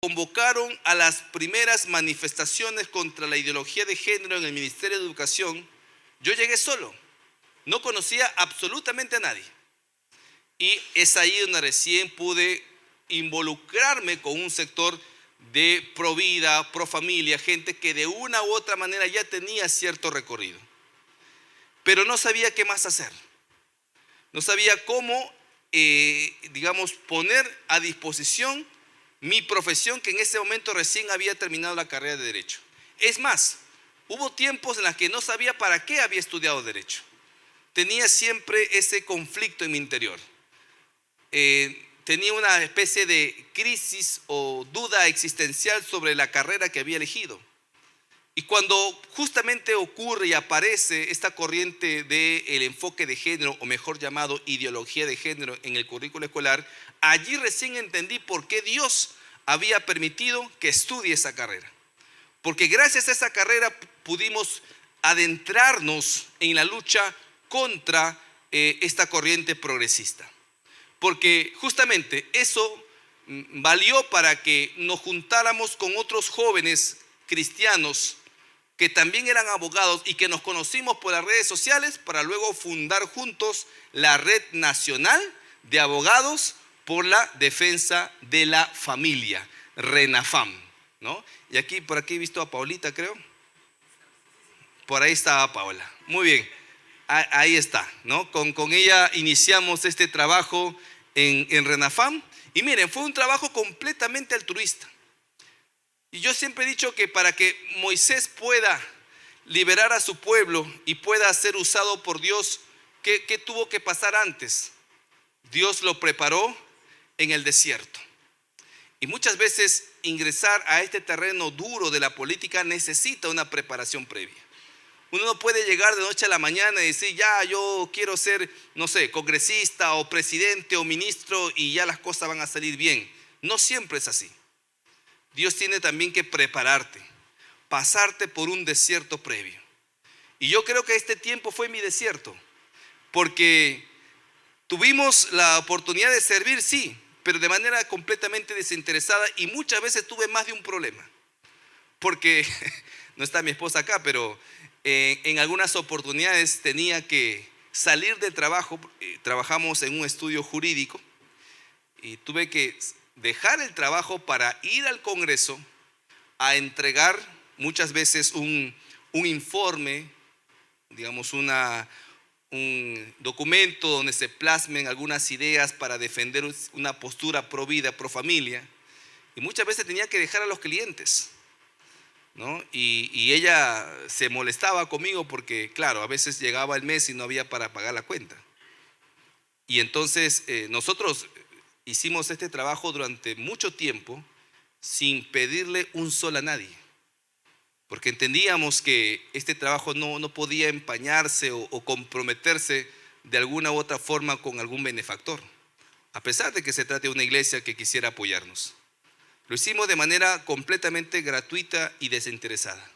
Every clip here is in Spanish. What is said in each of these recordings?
convocaron a las primeras manifestaciones contra la ideología de género en el Ministerio de Educación, yo llegué solo, no conocía absolutamente a nadie. Y es ahí donde recién pude involucrarme con un sector de pro vida, pro familia, gente que de una u otra manera ya tenía cierto recorrido. Pero no sabía qué más hacer. No sabía cómo, poner a disposición mi profesión, que en ese momento recién había terminado la carrera de Derecho. Es más, hubo tiempos en los que no sabía para qué había estudiado Derecho. Tenía siempre ese conflicto en mi interior. Tenía una especie de crisis o duda existencial sobre la carrera que había elegido. Y cuando justamente ocurre y aparece esta corriente del enfoque de género, o mejor llamado ideología de género en el currículo escolar, allí recién entendí por qué Dios había permitido que estudie esa carrera. Porque gracias a esa carrera pudimos adentrarnos en la lucha contra esta corriente progresista. Porque justamente eso valió para que nos juntáramos con otros jóvenes cristianos que también eran abogados y que nos conocimos por las redes sociales para luego fundar juntos la Red Nacional de Abogados por la Defensa de la Familia, RENAFAM, ¿no? Y por aquí he visto a Paulita, creo. Por ahí estaba Paola. Muy bien, ahí está, ¿no? Con ella iniciamos este trabajo en RENAFAM. Y miren, fue un trabajo completamente altruista. Y yo siempre he dicho que para que Moisés pueda liberar a su pueblo y pueda ser usado por Dios, ¿qué tuvo que pasar antes? Dios lo preparó en el desierto. Y muchas veces ingresar a este terreno duro de la política necesita una preparación previa. Uno no puede llegar de noche a la mañana y decir, ya, yo quiero ser, no sé, congresista o presidente o ministro y ya las cosas van a salir bien. No siempre es así. Dios tiene también que prepararte, pasarte por un desierto previo. Y yo creo que este tiempo fue mi desierto, porque tuvimos la oportunidad de servir, sí, pero de manera completamente desinteresada, y muchas veces tuve más de un problema. Porque, no está mi esposa acá, pero en algunas oportunidades tenía que salir del trabajo. Trabajamos en un estudio jurídico y tuve que dejar el trabajo para ir al Congreso a entregar muchas veces un informe, digamos un documento donde se plasmen algunas ideas para defender una postura pro vida, pro familia, y muchas veces tenía que dejar a los clientes, ¿no? Y ella se molestaba conmigo porque, claro, a veces llegaba el mes y no había para pagar la cuenta. Y entonces nosotros hicimos este trabajo durante mucho tiempo sin pedirle un sol a nadie, porque entendíamos que este trabajo no podía empañarse o comprometerse de alguna u otra forma con algún benefactor, a pesar de que se trate de una iglesia que quisiera apoyarnos. Lo hicimos de manera completamente gratuita y desinteresada.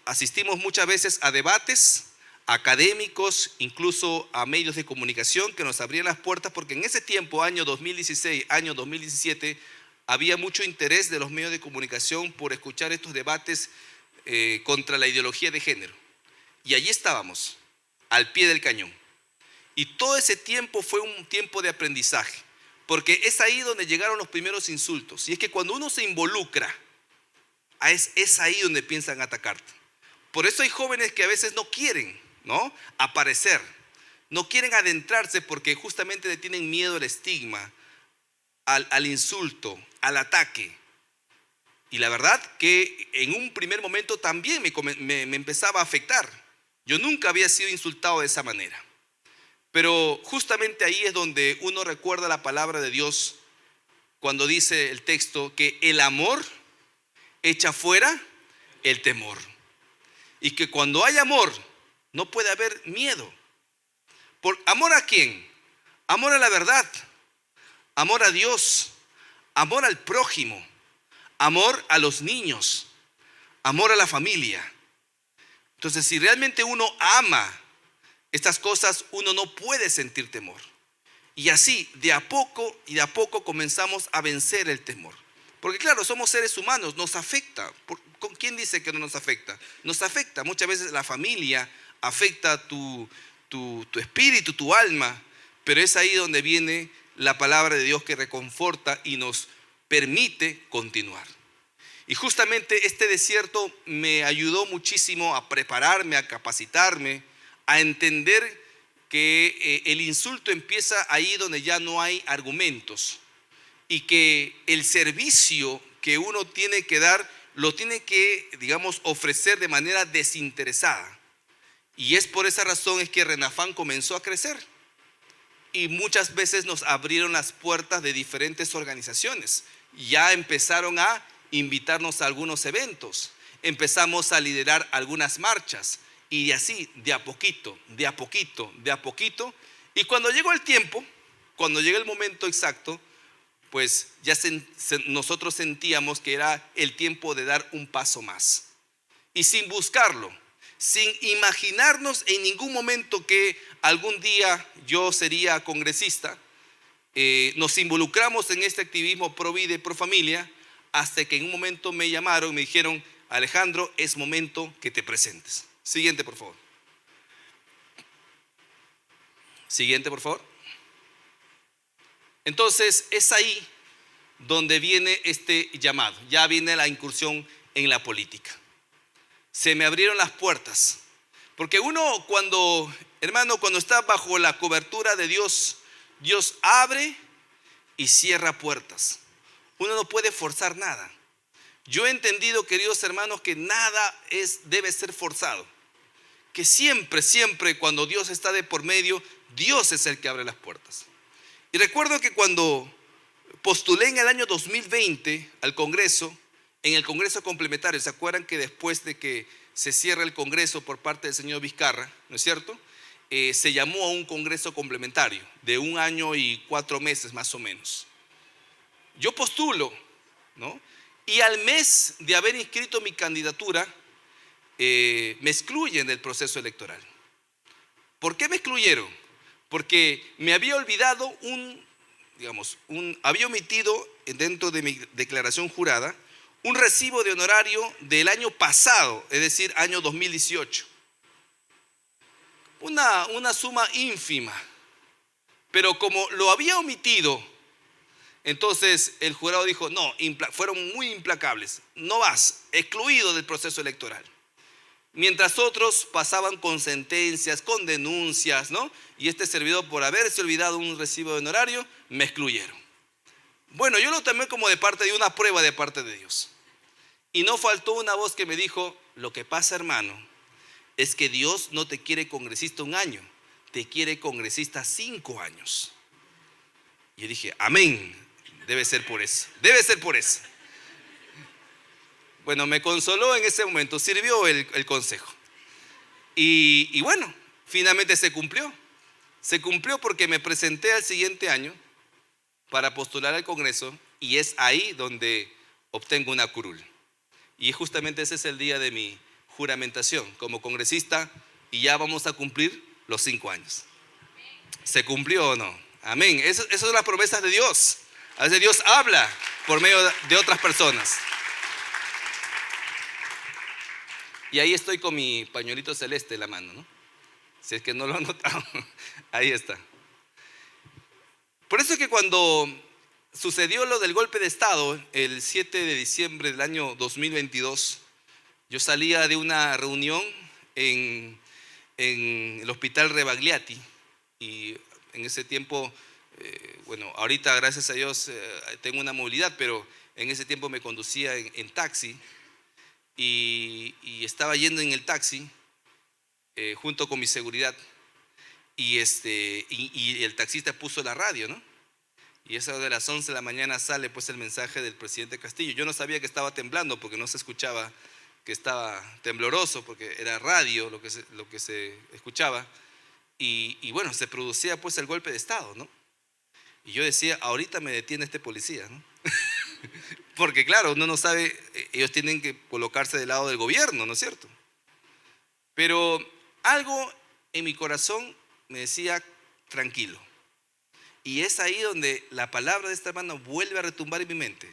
Asistimos muchas veces a debates académicos, incluso a medios de comunicación que nos abrían las puertas, porque en ese tiempo, año 2016, año 2017, había mucho interés de los medios de comunicación por escuchar estos debates contra la ideología de género. Y allí estábamos, al pie del cañón. Y todo ese tiempo fue un tiempo de aprendizaje, porque es ahí donde llegaron los primeros insultos. Y es que cuando uno se involucra, es ahí donde piensan atacarte. Por eso hay jóvenes que a veces no quieren, ¿no?, aparecer, no quieren adentrarse porque justamente le tienen miedo al estigma, al insulto, al ataque. Y la verdad que en un primer momento también me empezaba a afectar. Yo nunca había sido insultado de esa manera. Pero justamente ahí es donde uno recuerda la palabra de Dios cuando dice el texto que el amor echa fuera el temor. Y que cuando hay amor no puede haber miedo. ¿Por amor a quién? Amor a la verdad, amor a Dios, amor al prójimo, amor a los niños, amor a la familia. Entonces, si realmente uno ama estas cosas, uno no puede sentir temor. Y así, de a poco comenzamos a vencer el temor. Porque claro, somos seres humanos, nos afecta. ¿Quién dice que no nos afecta? Nos afecta. Muchas veces la familia afecta tu espíritu, tu alma, pero es ahí donde viene la palabra de Dios que reconforta y nos permite continuar. Y justamente este desierto me ayudó muchísimo a prepararme, a capacitarme, a entender que el insulto empieza ahí donde ya no hay argumentos y que el servicio que uno tiene que dar lo tiene que, digamos, ofrecer de manera desinteresada. Y es por esa razón es que Renafán comenzó a crecer. Y muchas veces nos abrieron las puertas de diferentes organizaciones. Ya empezaron a invitarnos a algunos eventos. Empezamos a liderar algunas marchas. Y así, de a poquito, de a poquito, de a poquito. Y cuando llegó el tiempo, cuando llega el momento exacto, pues ya nosotros sentíamos que era el tiempo de dar un paso más. Y sin buscarlo, sin imaginarnos en ningún momento que algún día yo sería congresista, nos involucramos en este activismo pro vida y pro familia, hasta que en un momento me llamaron y me dijeron: Alejandro, es momento que te presentes. Siguiente, por favor. Siguiente, por favor. Entonces es ahí donde viene este llamado. Ya viene la incursión en la política. Se me abrieron las puertas. Porque uno hermano, cuando está bajo la cobertura de Dios, Dios abre y cierra puertas. Uno no puede forzar nada. Yo he entendido, queridos hermanos, que nada debe ser forzado. Que siempre, siempre cuando Dios está de por medio, Dios es el que abre las puertas. Y recuerdo que cuando postulé en el año 2020 al Congreso, en el Congreso complementario, ¿se acuerdan que después de que se cierra el Congreso por parte del señor Vizcarra, ¿no es cierto? Se llamó a un Congreso complementario de 1 año y 4 meses más o menos. Yo postulo, ¿no? Y al mes de haber inscrito mi candidatura, me excluyen del proceso electoral. ¿Por qué me excluyeron? Porque me había olvidado había omitido dentro de mi declaración jurada un recibo de honorario del año pasado, es decir, año 2018. Una suma ínfima, pero como lo había omitido, entonces el jurado dijo: no, fueron muy implacables, no vas, excluido del proceso electoral. Mientras otros pasaban con sentencias, con denuncias, ¿no? Y este servidor, por haberse olvidado un recibo de honorario, me excluyeron. Bueno, yo lo tomé como de parte de una prueba de parte de Dios. Y no faltó una voz que me dijo: lo que pasa, hermano, es que Dios no te quiere congresista 1 año, te quiere congresista 5 años. Y yo dije: amén, debe ser por eso, debe ser por eso. Bueno, me consoló en ese momento, sirvió el consejo. Y bueno, finalmente se cumplió. Se cumplió porque me presenté al siguiente año para postular al Congreso, y es ahí donde obtengo una curul. Y justamente ese es el día de mi juramentación como congresista, y ya vamos a cumplir los 5 años. ¿Se cumplió o no? Amén. Esas son las promesas de Dios. A veces Dios habla por medio de otras personas. Y ahí estoy con mi pañuelito celeste en la mano, ¿no? Si es que no lo han notado, ahí está. Por eso es que cuando sucedió lo del golpe de Estado, el 7 de diciembre del año 2022, yo salía de una reunión en el Hospital Rebagliati, y en ese tiempo, bueno, ahorita gracias a Dios tengo una movilidad, pero en ese tiempo me conducía en taxi. Y estaba yendo en el taxi junto con mi seguridad, y el taxista puso la radio, ¿no? Y eso de las 11 de la mañana sale pues el mensaje del presidente Castillo. Yo no sabía que estaba temblando, porque no se escuchaba que estaba tembloroso, porque era radio lo que se escuchaba. Y bueno, se producía pues el golpe de Estado, ¿no? Y yo decía: ahorita me detiene este policía, ¿no? Porque claro, uno no sabe, ellos tienen que colocarse del lado del gobierno, ¿no es cierto? Pero algo en mi corazón me decía: tranquilo. Y es ahí donde la palabra de esta hermana vuelve a retumbar en mi mente.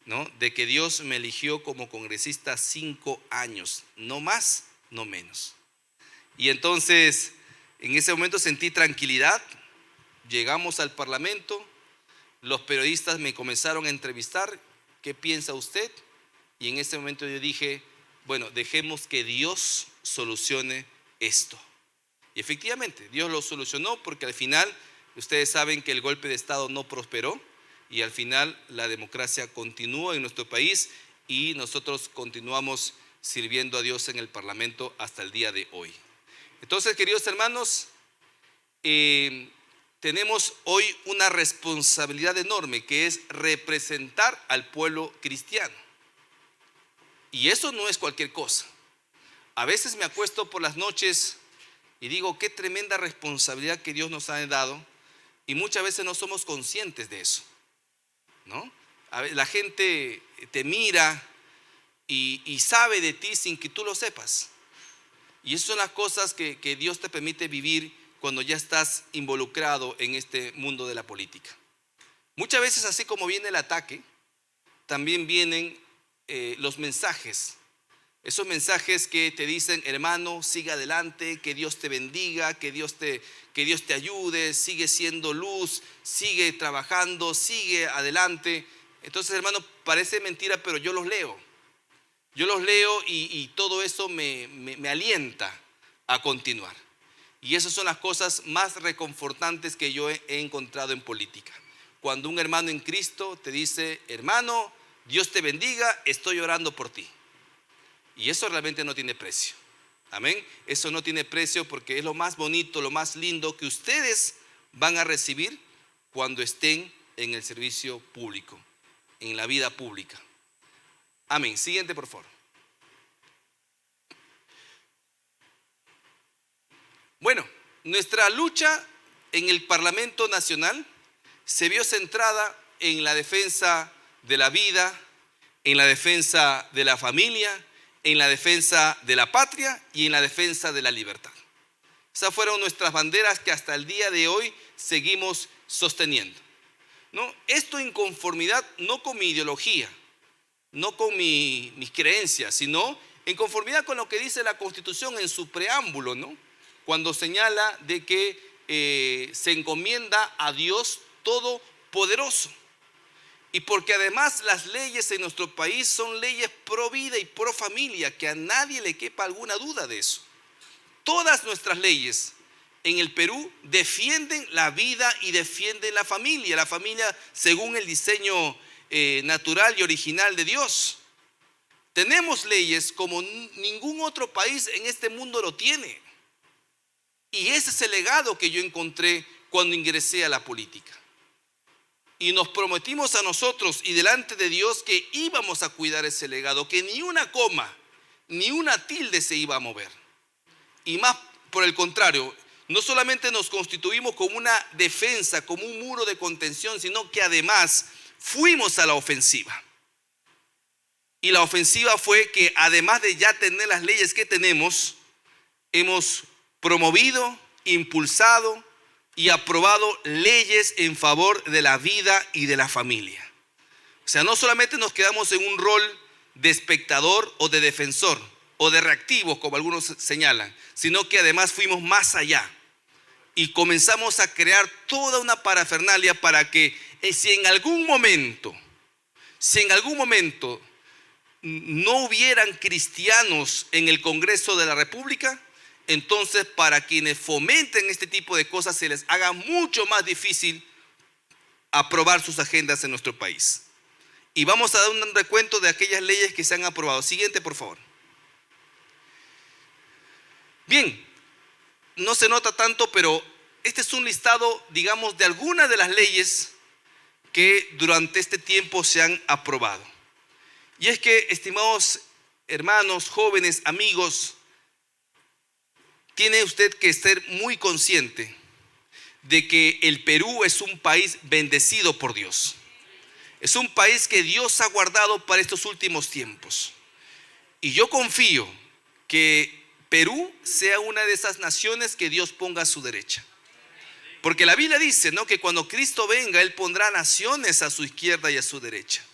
¿no? De que Dios me eligió como congresista 5 años, no más, no menos. Y entonces, en ese momento sentí tranquilidad. Llegamos al Parlamento, los periodistas me comenzaron a entrevistar. ¿Qué piensa usted? Y en ese momento yo dije, bueno, dejemos que Dios solucione esto. Y efectivamente, Dios lo solucionó, porque al final, ustedes saben que el golpe de Estado no prosperó y al final la democracia continúa en nuestro país y nosotros continuamos sirviendo a Dios en el Parlamento hasta el día de hoy. Entonces, queridos hermanos, tenemos hoy una responsabilidad enorme, que es representar al pueblo cristiano. Y eso no es cualquier cosa. A veces me acuesto por las noches y digo, qué tremenda responsabilidad que Dios nos ha dado, y muchas veces no somos conscientes de eso, ¿no? La gente te mira y sabe de ti sin que tú lo sepas. Y esas son las cosas que Dios te permite vivir cuando ya estás involucrado en este mundo de la política. Muchas veces, así como viene el ataque, también vienen los mensajes. Esos mensajes que te dicen, hermano, sigue adelante, que Dios te bendiga, que Dios te ayude, sigue siendo luz, sigue trabajando, sigue adelante. Entonces, hermano, parece mentira, pero yo los leo. Yo los leo y todo eso me alienta a continuar. Y esas son las cosas más reconfortantes que yo he encontrado en política. Cuando un hermano en Cristo te dice, hermano, Dios te bendiga, estoy orando por ti. Y eso realmente no tiene precio. Amén. Eso no tiene precio, porque es lo más bonito, lo más lindo que ustedes van a recibir cuando estén en el servicio público, en la vida pública. Amén. Siguiente, por favor. Bueno, nuestra lucha en el Parlamento Nacional se vio centrada en la defensa de la vida, en la defensa de la familia, en la defensa de la patria y en la defensa de la libertad. Esas fueron nuestras banderas que hasta el día de hoy seguimos sosteniendo, ¿no? Esto en conformidad no con mi ideología, no con mis creencias, sino en conformidad con lo que dice la Constitución en su preámbulo, ¿no? Cuando señala de que se encomienda a Dios Todopoderoso. Y porque además las leyes en nuestro país son leyes pro vida y pro familia, que a nadie le quepa alguna duda de eso. Todas nuestras leyes en el Perú defienden la vida y defienden la familia según el diseño natural y original de Dios. Tenemos leyes como ningún otro país en este mundo lo tiene. Y ese es el legado que yo encontré cuando ingresé a la política. Y nos prometimos a nosotros y delante de Dios que íbamos a cuidar ese legado, que ni una coma, ni una tilde se iba a mover. Y más por el contrario, no solamente nos constituimos como una defensa, como un muro de contención, sino que además fuimos a la ofensiva. Y la ofensiva fue que además de ya tener las leyes que tenemos, hemos promovido, impulsado y aprobado leyes en favor de la vida y de la familia. O sea, no solamente nos quedamos en un rol de espectador o de defensor o de reactivo, como algunos señalan, sino que además fuimos más allá y comenzamos a crear toda una parafernalia para que si en algún momento no hubieran cristianos en el Congreso de la República, entonces para quienes fomenten este tipo de cosas se les haga mucho más difícil aprobar sus agendas en nuestro país. Y vamos a dar un recuento de aquellas leyes que se han aprobado. Siguiente, por favor. Bien, no se nota tanto, pero este es un listado, digamos, de algunas de las leyes que durante este tiempo se han aprobado. Y es que, estimados hermanos, jóvenes, amigos, tiene usted que ser muy consciente de que el Perú es un país bendecido por Dios. Es un país que Dios ha guardado para estos últimos tiempos. Y yo confío que Perú sea una de esas naciones que Dios ponga a su derecha. Porque la Biblia dice, ¿no?, que cuando Cristo venga, Él pondrá naciones a su izquierda y a su derecha.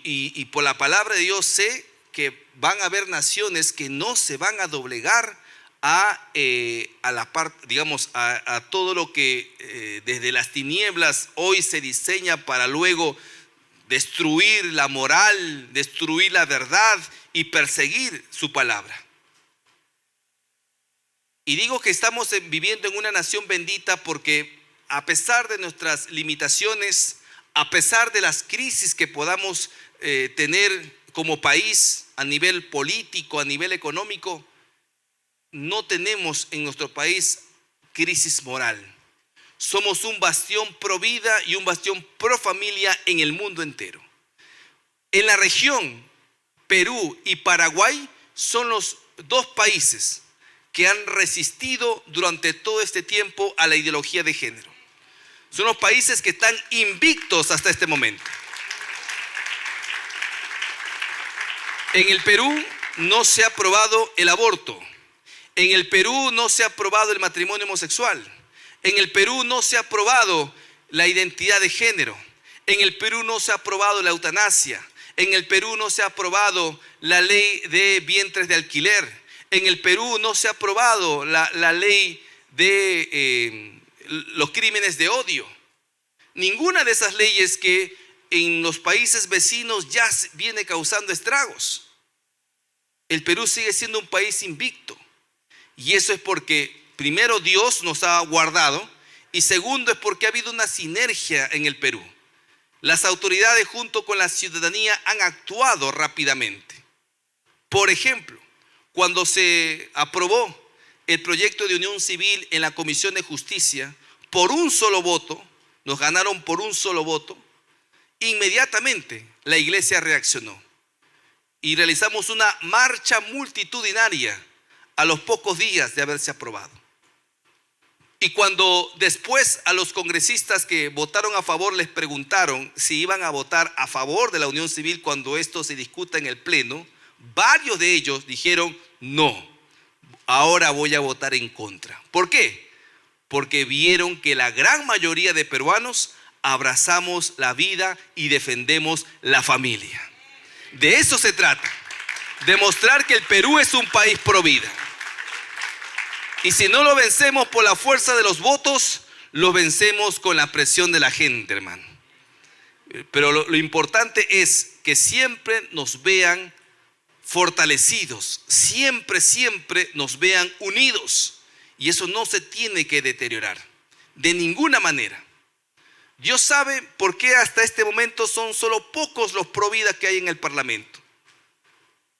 y por la palabra de Dios sé que van a haber naciones que no se van a doblegar a la parte, digamos, a todo lo que desde las tinieblas hoy se diseña para luego destruir la moral, destruir la verdad y perseguir su palabra. Y digo que estamos viviendo en una nación bendita porque a pesar de nuestras limitaciones, a pesar de las crisis que podamos tener como país a nivel político, a nivel económico, no tenemos en nuestro país crisis moral. Somos un bastión pro vida y un bastión pro familia en el mundo entero. En la región, Perú y Paraguay son los dos países que han resistido durante todo este tiempo a la ideología de género. Son los países que están invictos hasta este momento. En el Perú no se ha aprobado el aborto. En el Perú no se ha aprobado el matrimonio homosexual. En el Perú no se ha aprobado la identidad de género. En el Perú no se ha aprobado la eutanasia. En el Perú no se ha aprobado la ley de vientres de alquiler. En el Perú no se ha aprobado la ley de los crímenes de odio. Ninguna de esas leyes que en los países vecinos ya viene causando estragos. El Perú sigue siendo un país invicto. Y eso es porque primero Dios nos ha guardado y segundo es porque ha habido una sinergia en el Perú. Las autoridades junto con la ciudadanía han actuado rápidamente. Por ejemplo, cuando se aprobó el proyecto de unión civil en la Comisión de Justicia, por un solo voto, nos ganaron por un solo voto, inmediatamente la iglesia reaccionó y realizamos una marcha multitudinaria a los pocos días de haberse aprobado. Y cuando después a los congresistas que votaron a favor les preguntaron si iban a votar a favor de la unión civil cuando esto se discuta en el pleno, varios de ellos dijeron no, ahora voy a votar en contra. ¿Por qué? Porque vieron que la gran mayoría de peruanos abrazamos la vida y defendemos la familia. De eso se trata, demostrar que el Perú es un país pro vida. Y si no lo vencemos por la fuerza de los votos, lo vencemos con la presión de la gente, hermano. Pero lo importante es que siempre nos vean fortalecidos, siempre nos vean unidos. Y eso no se tiene que deteriorar, de ninguna manera. Dios sabe por qué hasta este momento son solo pocos los pro vida que hay en el Parlamento.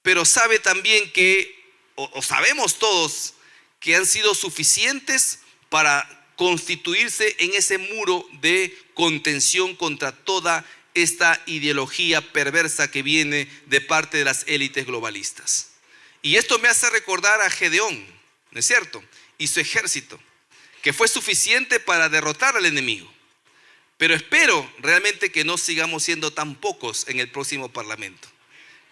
Pero sabe también que, o sabemos todos, que han sido suficientes para constituirse en ese muro de contención contra toda esta ideología perversa que viene de parte de las élites globalistas. Y esto me hace recordar a Gedeón, ¿no es cierto? Y su ejército, que fue suficiente para derrotar al enemigo. Pero espero realmente que no sigamos siendo tan pocos en el próximo Parlamento.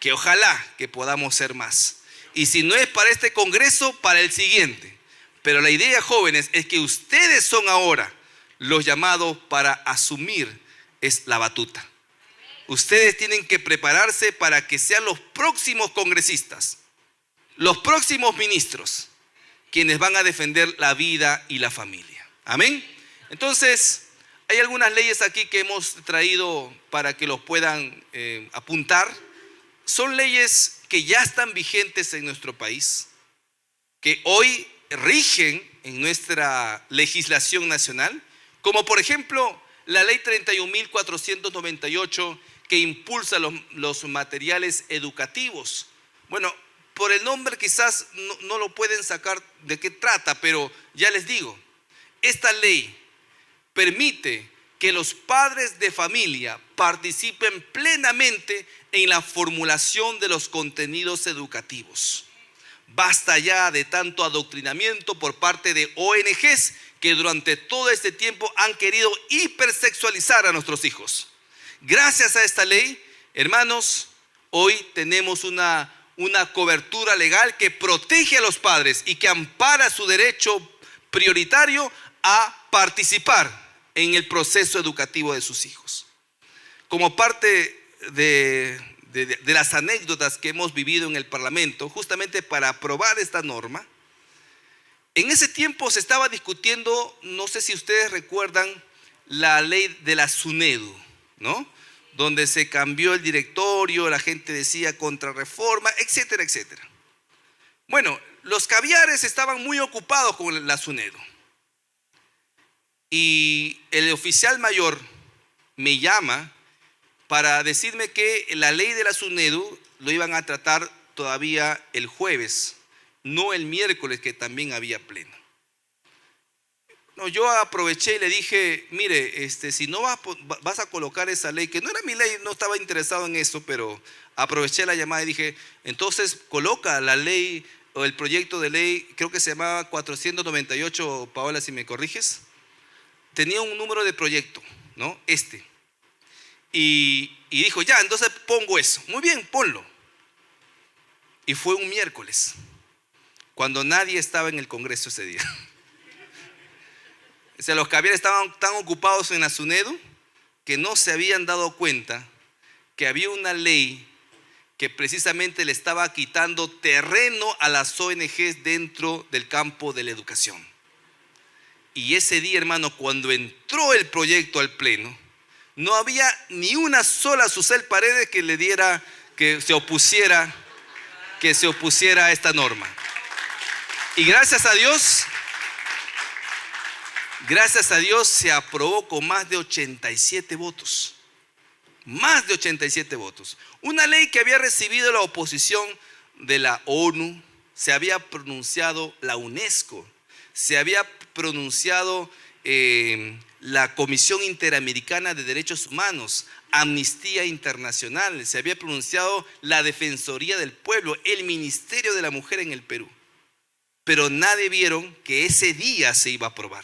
Que ojalá que podamos ser más. Y si no es para este congreso, para el siguiente. Pero la idea, jóvenes, es que ustedes son ahora los llamados para asumir la batuta. Ustedes tienen que prepararse para que sean los próximos congresistas, los próximos ministros, quienes van a defender la vida y la familia. Amén. Entonces, hay algunas leyes aquí que hemos traído para que los puedan apuntar. Son leyes que ya están vigentes en nuestro país, que hoy rigen en nuestra legislación nacional, como por ejemplo la ley 31.498 que impulsa los materiales educativos. Bueno, por el nombre quizás no lo pueden sacar de qué trata, pero ya les digo, esta ley permite que los padres de familia participen plenamente en la formulación de los contenidos educativos. Basta ya de tanto adoctrinamiento por parte de ONGs que durante todo este tiempo han querido hipersexualizar a nuestros hijos. Gracias a esta ley, hermanos, hoy tenemos una cobertura legal que protege a los padres y que ampara su derecho prioritario a participar en el proceso educativo de sus hijos. Como parte de las anécdotas que hemos vivido en el Parlamento, justamente para aprobar esta norma. En ese tiempo se estaba discutiendo, no sé si ustedes recuerdan, la ley de la SUNEDU, ¿no? Donde se cambió el directorio, la gente decía contrarreforma, etcétera, etcétera. Bueno, los caviares estaban muy ocupados con la SUNEDU. Y el oficial mayor me llama para decirme que la ley de la SUNEDU lo iban a tratar todavía el jueves, no el miércoles, que también había pleno. No, yo aproveché y le dije, mire, si no vas a colocar esa ley, que no era mi ley, no estaba interesado en eso, pero aproveché la llamada y dije, entonces coloca la ley o el proyecto de ley, creo que se llamaba 498, Paola, si me corriges, tenía un número de proyecto, ¿no? Y dijo, ya, entonces pongo eso. Muy bien, ponlo. Y fue un miércoles, cuando nadie estaba en el Congreso ese día. O sea, los caviares estaban tan ocupados en la SUNEDU que no se habían dado cuenta que había una ley que precisamente le estaba quitando terreno a las ONGs dentro del campo de la educación. Y ese día, hermano, cuando entró el proyecto al pleno, no había ni una sola Susel Paredes que le diera, que se opusiera a esta norma. Y gracias a Dios se aprobó con más de 87 votos. Más de 87 votos. Una ley que había recibido la oposición de la ONU, se había pronunciado la UNESCO, se había pronunciado la Comisión Interamericana de Derechos Humanos, Amnistía Internacional, se había pronunciado la Defensoría del Pueblo, el Ministerio de la Mujer en el Perú. Pero nadie vieron que ese día se iba a aprobar.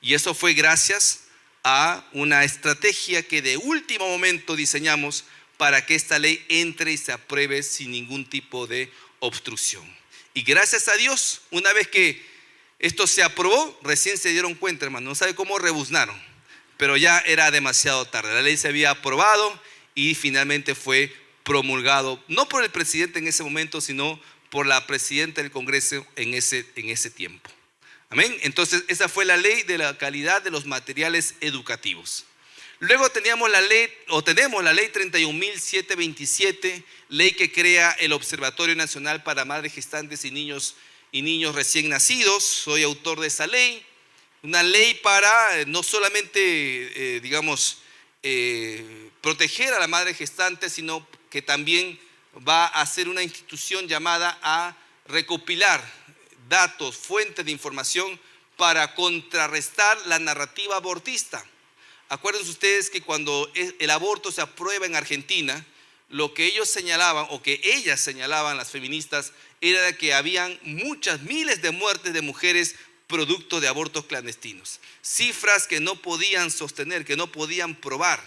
Y eso fue gracias a una estrategia que de último momento diseñamos para que esta ley entre y se apruebe sin ningún tipo de obstrucción. Y gracias a Dios, una vez que esto se aprobó, recién se dieron cuenta, hermano, no sabe cómo rebuznaron, pero ya era demasiado tarde. La ley se había aprobado y finalmente fue promulgado, no por el presidente en ese momento, sino por la presidenta del Congreso en ese tiempo. Amén. Entonces esa fue la ley de la calidad de los materiales educativos. Luego tenemos la ley 31.727, ley que crea el Observatorio Nacional para Madres Gestantes y niños recién nacidos. Soy autor de esa ley. Una ley para no solamente, proteger a la madre gestante, sino que también va a ser una institución llamada a recopilar datos, fuentes de información para contrarrestar la narrativa abortista. Acuérdense ustedes que cuando el aborto se aprueba en Argentina, lo que ellos señalaban, o que ellas señalaban, las feministas, era de que habían miles de muertes de mujeres producto de abortos clandestinos. Cifras que no podían sostener, que no podían probar.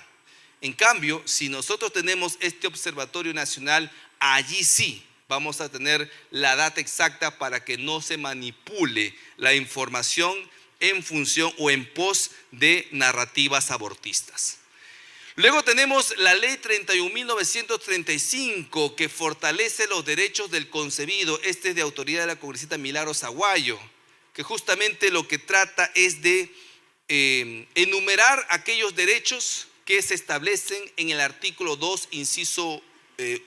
En cambio, si nosotros tenemos este Observatorio Nacional, allí sí vamos a tener la data exacta para que no se manipule la información en función o en pos de narrativas abortistas. Luego tenemos la ley 31.935 que fortalece los derechos del concebido. Este es de autoría de la congresista Milagros Aguayo, que justamente lo que trata es de enumerar aquellos derechos que se establecen en el artículo 2, inciso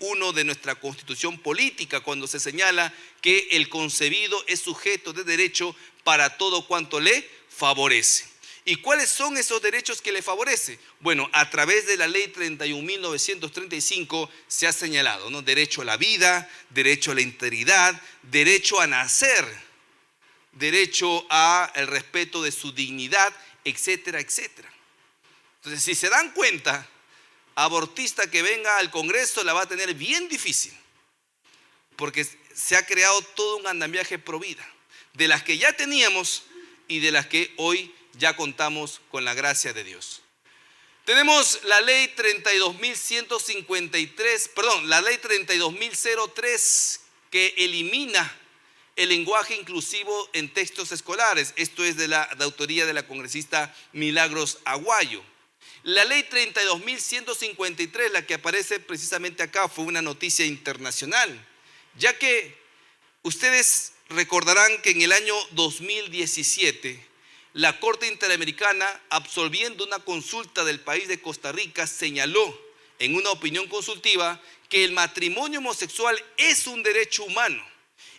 1 de nuestra Constitución Política, cuando se señala que el concebido es sujeto de derecho para todo cuanto le favorece. ¿Y cuáles son esos derechos que le favorece? Bueno, a través de la ley 31.935 se ha señalado, ¿no? Derecho a la vida, derecho a la integridad, derecho a nacer, derecho al respeto de su dignidad, etcétera, etcétera. Entonces, si se dan cuenta, abortista que venga al Congreso la va a tener bien difícil, porque se ha creado todo un andamiaje pro vida, de las que ya teníamos y de las que hoy ya contamos con la gracia de Dios. Tenemos la ley 32.03 que elimina el lenguaje inclusivo en textos escolares. Esto es de autoría de la congresista Milagros Aguayo. La ley 32.153, la que aparece precisamente acá, fue una noticia internacional, ya que ustedes recordarán que en el año 2017, la Corte Interamericana, absolviendo una consulta del país de Costa Rica, señaló en una opinión consultiva que el matrimonio homosexual es un derecho humano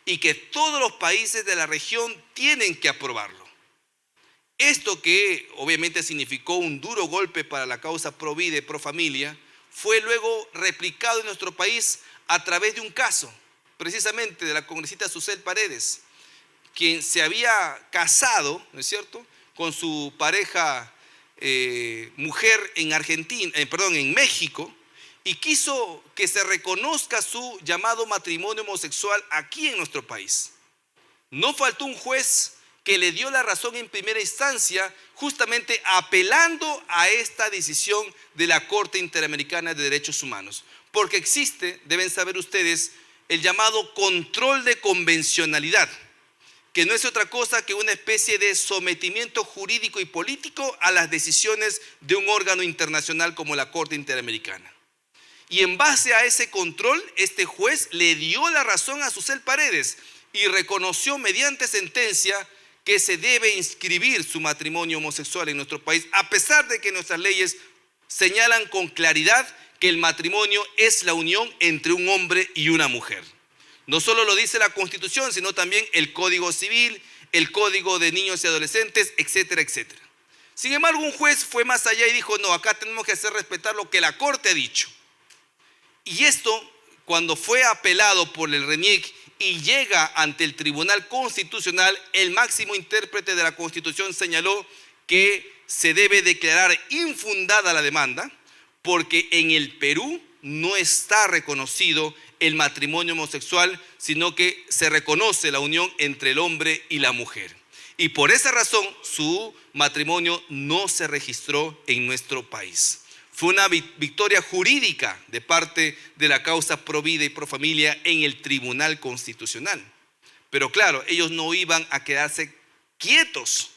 y que todos los países de la región tienen que aprobarlo. Esto, que obviamente significó un duro golpe para la causa pro vida y pro familia, fue luego replicado en nuestro país a través de un caso, precisamente de la congresista Susel Paredes, quien se había casado, ¿no es cierto?, con su pareja mujer en México, y quiso que se reconozca su llamado matrimonio homosexual aquí en nuestro país. No faltó un juez que le dio la razón en primera instancia, justamente apelando a esta decisión de la Corte Interamericana de Derechos Humanos. Porque existe, deben saber ustedes, el llamado control de convencionalidad, que no es otra cosa que una especie de sometimiento jurídico y político a las decisiones de un órgano internacional como la Corte Interamericana. Y en base a ese control, este juez le dio la razón a Susel Paredes y reconoció mediante sentencia que se debe inscribir su matrimonio homosexual en nuestro país, a pesar de que nuestras leyes señalan con claridad que el matrimonio es la unión entre un hombre y una mujer. No solo lo dice la Constitución, sino también el Código Civil, el Código de Niños y Adolescentes, etcétera, etcétera. Sin embargo, un juez fue más allá y dijo, no, acá tenemos que hacer respetar lo que la Corte ha dicho. Y esto, cuando fue apelado por el RENIEC y llega ante el Tribunal Constitucional, el máximo intérprete de la Constitución señaló que se debe declarar infundada la demanda porque en el Perú no está reconocido el matrimonio homosexual, sino que se reconoce la unión entre el hombre y la mujer. Y por esa razón su matrimonio no se registró en nuestro país. Fue una victoria jurídica de parte de la causa pro vida y pro familia en el Tribunal Constitucional. Pero claro, ellos no iban a quedarse quietos,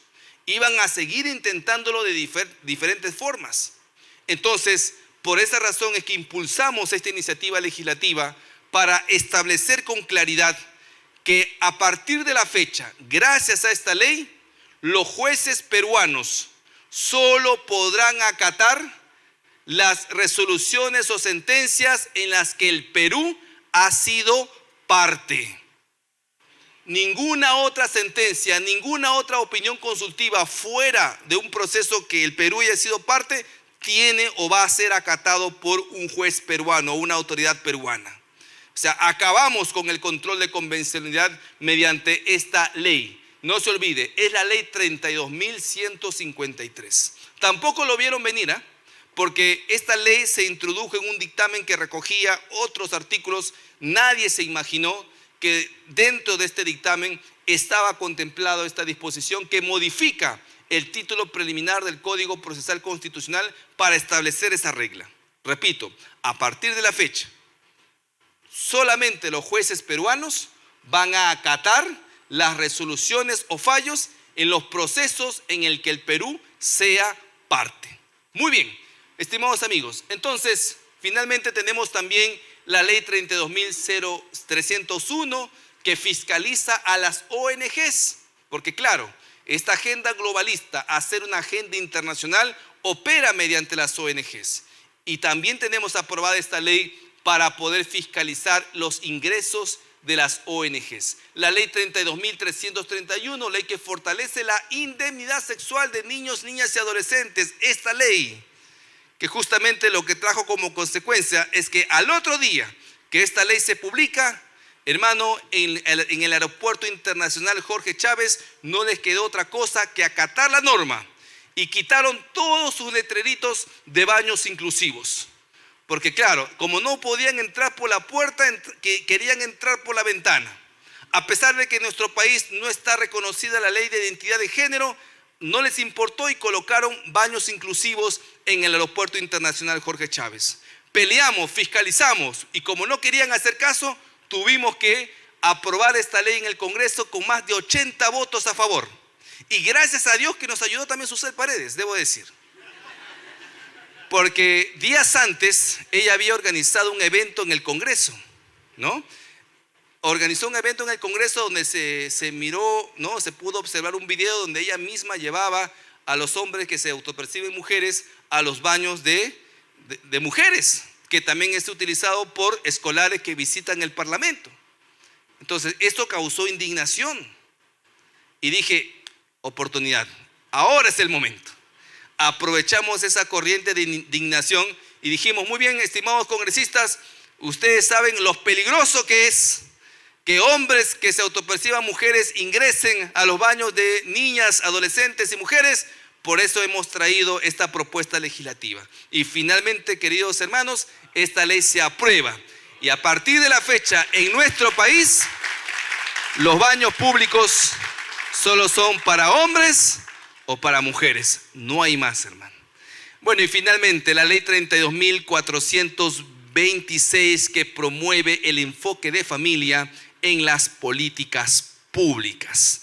iban a seguir intentándolo de diferentes formas. Entonces, por esa razón es que impulsamos esta iniciativa legislativa para establecer con claridad que a partir de la fecha, gracias a esta ley, los jueces peruanos solo podrán acatar las resoluciones o sentencias en las que el Perú ha sido parte. Ninguna otra sentencia, ninguna otra opinión consultiva fuera de un proceso que el Perú haya sido parte, tiene o va a ser acatado por un juez peruano o una autoridad peruana. O sea, acabamos con el control de convencionalidad mediante esta ley. No se olvide, es la ley 32.153. Tampoco lo vieron venir, porque esta ley se introdujo en un dictamen que recogía otros artículos. Nadie se imaginó que dentro de este dictamen estaba contemplado esta disposición que modifica el título preliminar del Código Procesal Constitucional para establecer esa regla. Repito, a partir de la fecha, solamente los jueces peruanos van a acatar las resoluciones o fallos en los procesos en el que el Perú sea parte. Muy bien, estimados amigos, entonces finalmente tenemos también la ley 32.301 que fiscaliza a las ONGs, porque claro, esta agenda globalista, hacer una agenda internacional, opera mediante las ONGs. Y también tenemos aprobada esta ley para poder fiscalizar los ingresos de las ONGs. La ley 32.331, ley que fortalece la indemnidad sexual de niños, niñas y adolescentes. Esta ley, que justamente lo que trajo como consecuencia es que al otro día que esta ley se publica, hermano, en el aeropuerto internacional Jorge Chávez no les quedó otra cosa que acatar la norma y quitaron todos sus letreritos de baños inclusivos. Porque claro, como no podían entrar por la puerta, querían entrar por la ventana. A pesar de que en nuestro país no está reconocida la ley de identidad de género, no les importó y colocaron baños inclusivos en el aeropuerto internacional Jorge Chávez. Peleamos, fiscalizamos y como no querían hacer caso, tuvimos que aprobar esta ley en el Congreso con más de 80 votos a favor. Y gracias a Dios que nos ayudó también Susel Paredes, debo decir. Porque días antes ella había organizado un evento en el Congreso, ¿no? Organizó un evento en el Congreso donde se miró, ¿no? Se pudo observar un video donde ella misma llevaba a los hombres que se autoperciben mujeres a los baños de mujeres, que también es utilizado por escolares que visitan el Parlamento. Entonces, esto causó indignación. Y dije, oportunidad, ahora es el momento. Aprovechamos esa corriente de indignación y dijimos, muy bien, estimados congresistas, ustedes saben lo peligroso que es que hombres que se autoperciban mujeres ingresen a los baños de niñas, adolescentes y mujeres. Por eso hemos traído esta propuesta legislativa. Y finalmente, queridos hermanos, esta ley se aprueba. Y a partir de la fecha, en nuestro país, los baños públicos solo son para hombres o para mujeres. No hay más, hermano. Bueno, y finalmente, la ley 32.426 que promueve el enfoque de familia en las políticas públicas.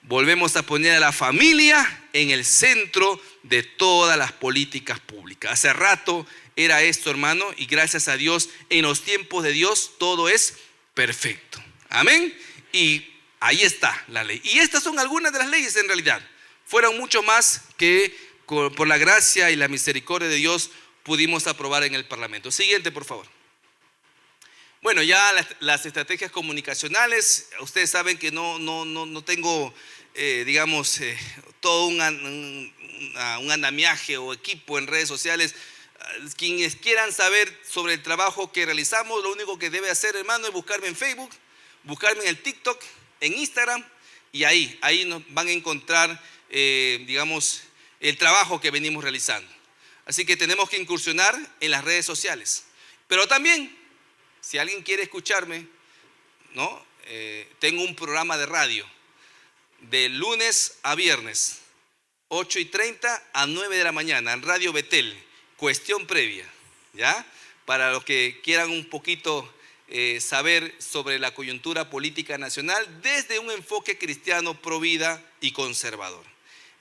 Volvemos a poner a la familia en el centro de todas las políticas públicas. Hace rato era esto, hermano, y gracias a Dios, en los tiempos de Dios, todo es perfecto. Amén. Y ahí está la ley. Y estas son algunas de las leyes en realidad. Fueron mucho más que por la gracia y la misericordia de Dios pudimos aprobar en el Parlamento. Siguiente, por favor. Bueno, ya las estrategias comunicacionales, ustedes saben que no tengo, todo un andamiaje o equipo en redes sociales. Quienes quieran saber sobre el trabajo que realizamos, lo único que debe hacer, hermano, es buscarme en Facebook, buscarme en el TikTok, en Instagram, y ahí nos van a encontrar, el trabajo que venimos realizando. Así que tenemos que incursionar en las redes sociales. Pero también, si alguien quiere escucharme, ¿no? Tengo un programa de radio de lunes a viernes, 8:30 a 9 de la mañana, en Radio Betel, Cuestión Previa, ¿ya? Para los que quieran un poquito saber sobre la coyuntura política nacional desde un enfoque cristiano, pro vida y conservador.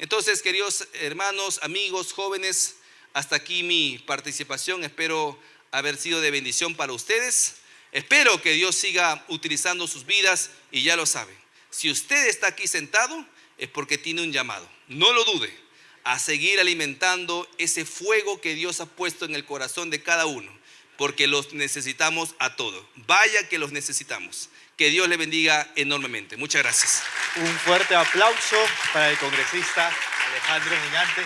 Entonces, queridos hermanos, amigos, jóvenes, hasta aquí mi participación. Espero haber sido de bendición para ustedes. Espero que Dios siga utilizando sus vidas y ya lo saben. Si usted está aquí sentado es porque tiene un llamado. No lo dude, a seguir alimentando ese fuego que Dios ha puesto en el corazón de cada uno, porque los necesitamos a todos. Vaya que los necesitamos. Que Dios le bendiga enormemente. Muchas gracias. Un fuerte aplauso para el congresista Alejandro Muñante.